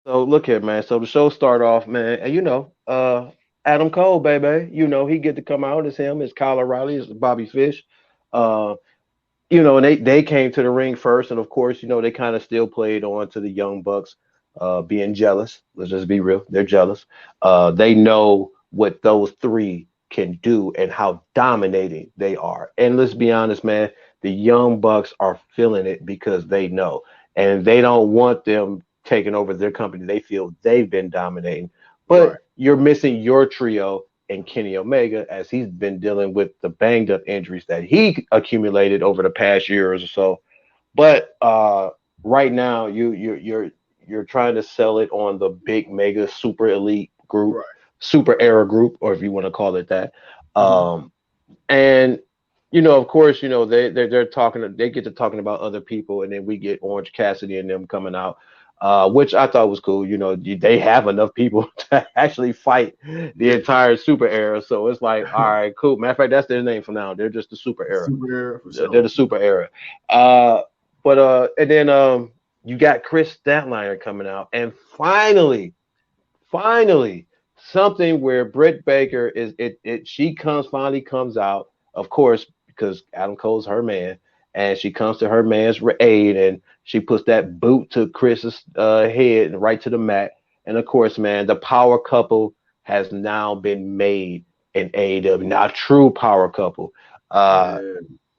So look here, man. So the show start off, man, and Adam Cole, baby. He get to come out as him, as Kyle O'Reilly, as Bobby Fish. Uh, and they came to the ring first, and of course, they kind of still played on to the Young Bucks, being jealous. Let's just be real, they're jealous. They know what those three can do and how dominating they are. And let's be honest, man, the Young Bucks are feeling it because they know, and they don't want them taking over their company. They feel they've been dominating, Right. but you're missing your trio and Kenny Omega, as he's been dealing with the banged up injuries that he accumulated over the past years or so. But right now, you're trying to sell it on the big mega super elite group, Right. super era group, or if you want to call it that. Mhm. Um, and of course, they're talking. They get to talking about other people, and then we get Orange Cassidy and them coming out, which I thought was cool. They have enough people to actually fight the Yeah. entire Super Era, so it's like, all right, cool. Matter of fact, that's their name from now on. They're just the Super Era. Super Air for They're the sure. Super Era. And then you got Kris Statlander coming out, and finally something where Britt Baker is she comes finally comes out, of course, because Adam Cole's her man, and she comes to her man's aid, and she puts that boot to Chris's head and right to the mat. And of course, man, the power couple has now been made in AEW, not true power couple. Uh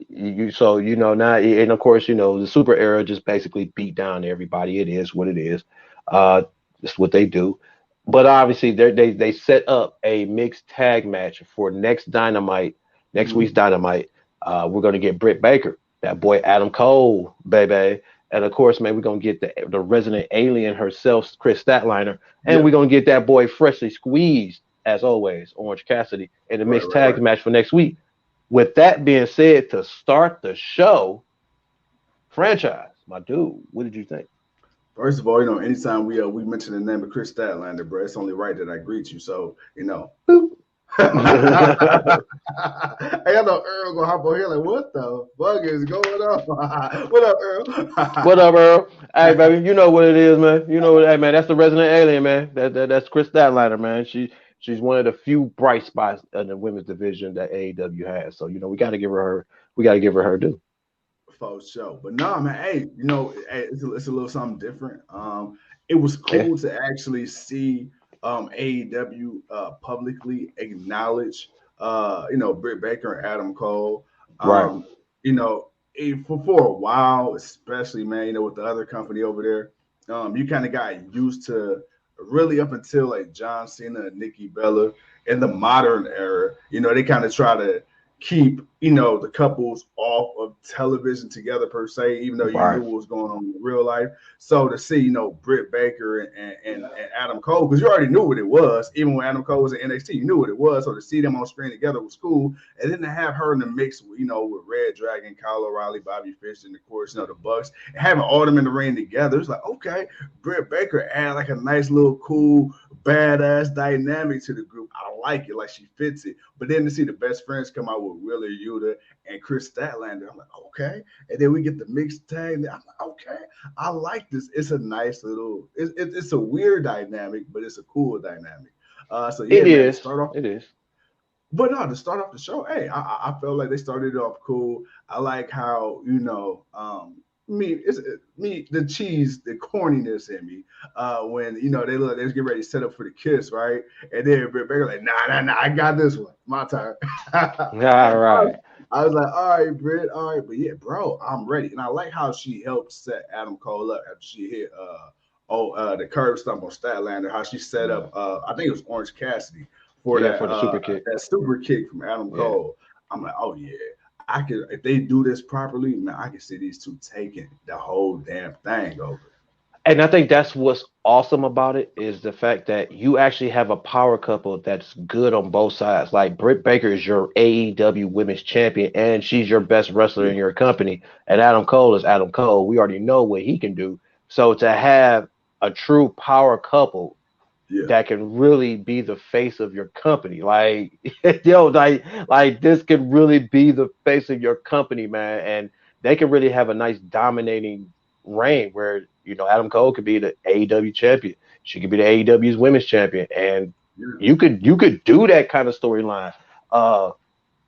Yeah. now, and of course, the super era just basically beat down everybody. It is what it is. uh it's what they do. But obviously, they set up a mixed tag match for next week's Mhm. Dynamite. We're gonna get Britt Baker, that boy Adam Cole, baby, and of course, man, we're gonna get the resident alien herself, Kris Statlander, and we're Yep. gonna get that boy freshly squeezed, as always, Orange Cassidy, in the Right. mixed Right. tag Right. match for next week. With that being said, to start the show, franchise, my dude, what did you think? First of all, anytime we mention the name of Chris Statlander, bro, it's only right that I greet you. So. Boop. I got no Earl gonna hop on here like, what the fuck is going on? What up, What Earl? up, Earl? Hey, baby, you know what it is, man. You know what? Hey, man, that's the resident alien, man. That's Kris Statlander, man. She's one of the few bright spots in the women's division that AEW has. So we got to give her her due. For sure. But nah, man, hey, hey, it's a little something different. It was Yeah, cool to actually see AEW publicly acknowledge Britt Baker and Adam Cole. right. Um, for a while, especially man, with the other company over there, you kind of got used to really up until like John Cena and Nikki Bella in the modern era, they kind of try to keep the couples off of television together per se, even though you knew Right. what was going on in real life. So to see Britt Baker and Adam Cole, because you already knew what it was, even when Adam Cole was in NXT, you knew what it was. So to see them on screen together was cool, and then to have her in the mix, with Red Dragon, Kyle O'Reilly, Bobby Fish, and of course the Bucks, and having all them in the ring together, it's like okay, Britt Baker add like a nice little cool badass dynamic to the group. I like it, like she fits it. But then to see the best friends come out with Wheeler Yuta and Kris Statlander, I'm like, okay. And then we get the mixed tag. I'm like, okay, I like this. It's a nice little. It's a weird dynamic, but it's a cool dynamic. So yeah, It man. To is. start off, It is. but no, to start off the show, hey, I felt like they started it off cool. I like how me the cheese, the corniness in me. When they was getting ready to set up for the kiss, right? And then Britt Baker like, nah, I got this one, my turn. All right. I was like, all right, Britt, all right, but yeah, bro, I'm ready. And I like how she helped set Adam Cole up after she hit the curb stomp on Statlander, how she set up I think it was Orange Cassidy for Yeah, that for the super kick. that super kick from Adam Yeah. Cole. I'm like, oh yeah, I could if they do this properly, man, I can see these two taking the whole damn thing over. And I think that's what's awesome about it is the fact that you actually have a power couple that's good on both sides. Like Britt Baker is your AEW Women's Champion, and she's your best wrestler Yeah, in your company. And Adam Cole is Adam Cole. We already know what he can do. So to have a true power couple yeah, that can really be the face of your company, like like this could really be the face of your company, man. And they can really have a nice dominating reign where Adam Cole could be the AEW champion. She could be the AEW's women's champion, and Yeah. you could do that kind of storyline. Uh,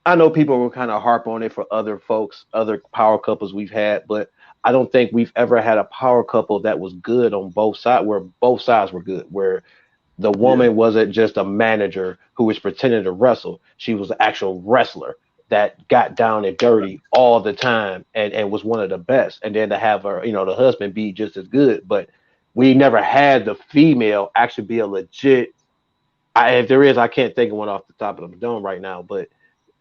I know people will kind of harp on it for other folks, other power couples we've had, but I don't think we've ever had a power couple that was good on both sides, where both sides were good, where the Yeah. woman wasn't just a manager who was pretending to wrestle. She was an actual wrestler that got down and dirty all the time and was one of the best. And then to have her, the husband be just as good. But we never had the female actually be a legit. If there is, I can't think of one off the top of the dome right now. But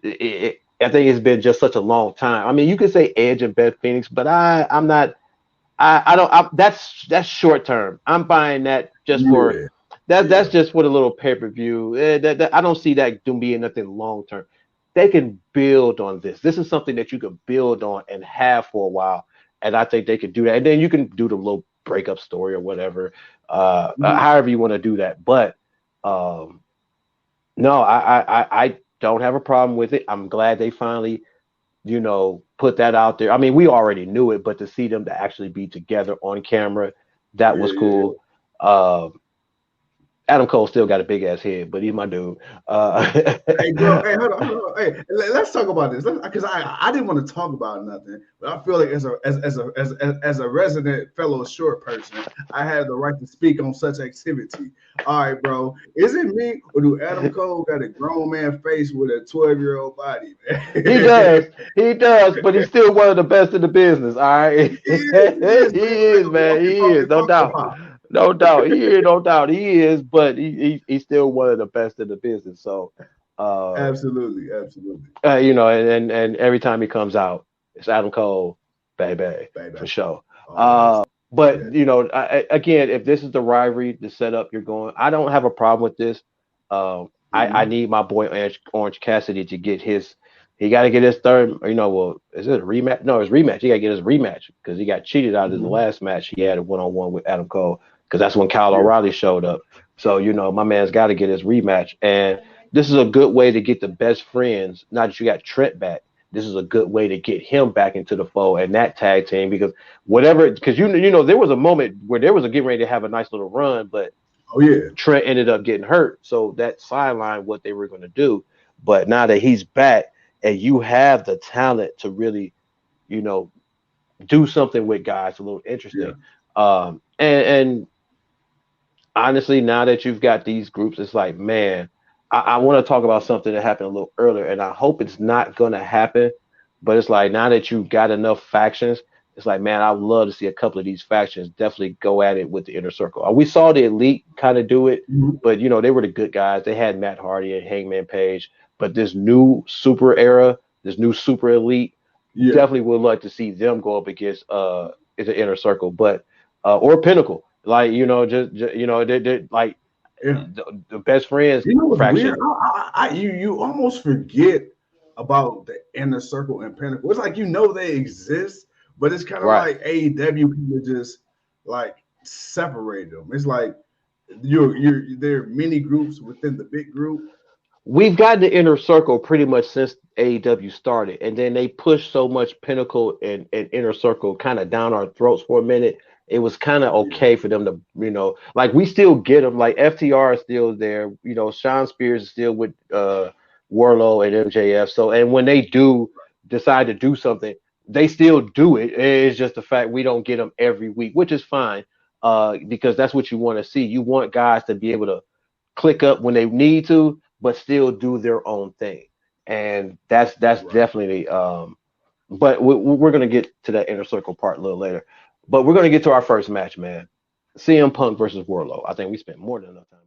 I think it's been just such a long time. I mean, you could say Edge and Beth Phoenix, but I'm not. I don't. That's short term. I'm buying that just for Yeah. that's just for the little pay per view. I don't see that doing being nothing long term. They can build on this. This is something that you can build on and have for a while, and I think they could do that. And then you can do the little breakup story or whatever, Mhm. however you want to do that. But um, no, I don't have a problem with it. I'm glad they finally put that out there. I mean, we already knew it, but to see them to actually be together on camera, that Yeah, was yeah, cool. Um, Adam Cole still got a big ass head, but he's my dude. Hey, bro. Hey, hold on, hold on. Hey, let's talk about this. Because I didn't want to talk about nothing, but I feel like as a resident fellow short person, I had the right to speak on such activity. All right, bro. Is it me or do Adam Cole got a grown man face with a 12-year-old body, He man? does, he does, but he's still one of the best in the business. All right, He is, he man. Like is, a man. walking, He is, talking no Funko doubt, Pop. no doubt. He is, no doubt. He is, but he's still one of the best in the business. So, uh, Absolutely, absolutely. and every time he comes out, it's Adam Cole, baby, Baby. for sure. Always. Yeah. But again, if this is the rivalry, the setup you're going, I don't have a problem with this. I Mhm. need my boy Orange Cassidy to get his. He got to get his third. Well, is it a rematch? No, it's rematch. He got to get his rematch because he got cheated out of the Mhm. last match he had a one on one with Adam Cole because that's when Kyle Yeah. O'Reilly showed up. So my man's got to get his rematch, and this is a good way to get the best friends. Not that you got Trent back. This is a good way to get him back into the fold and that tag team because whatever, because there was a moment where there was a getting ready to have a nice little run, but Oh yeah. Trent ended up getting hurt, so that sidelined what they were going to do. But now that he's back and you have the talent to really, you know, do something with guys, a little Yeah. interesting. And honestly, now that you've got these groups, it's like, man, I want to talk about something that happened a little earlier, and I hope it's not going to happen. But it's like now that you've got enough factions, it's like, man, I would love to see a couple of these factions definitely go at it with the inner circle. We saw the elite kind of do it, Mhm. but they were the good guys. They had Matt Hardy and Hangman Page, but this new super era, this new super elite, Yeah. definitely would like to see them go up against is an inner circle, but or Pinnacle. Like just they like Yeah. the best friends You know what's weird? fraction. You almost forget about the inner circle and pinnacle. It's like they exist, but it's kind of Right. like AEW people just like separate them. It's like you're there are many groups within the big group. We've gotten the inner circle pretty much since AEW started, and then they pushed so much Pinnacle and inner circle kind of down our throats for a minute. It was kind of Yeah, okay for them to, like we still get them. Like FTR is still there. Sean Spears is still with Warlow and MJF. So, and when they do decide to do something, they still do it. It's just the fact we don't get them every week, which is fine, because that's what you want to see. You want guys to be able to click up when they need to, but still do their own thing. And that's right. definitely. But we're gonna get to that inner circle part a little later. But we're gonna get to our first match, man. CM Punk versus Warlow. I think we spent more than enough time.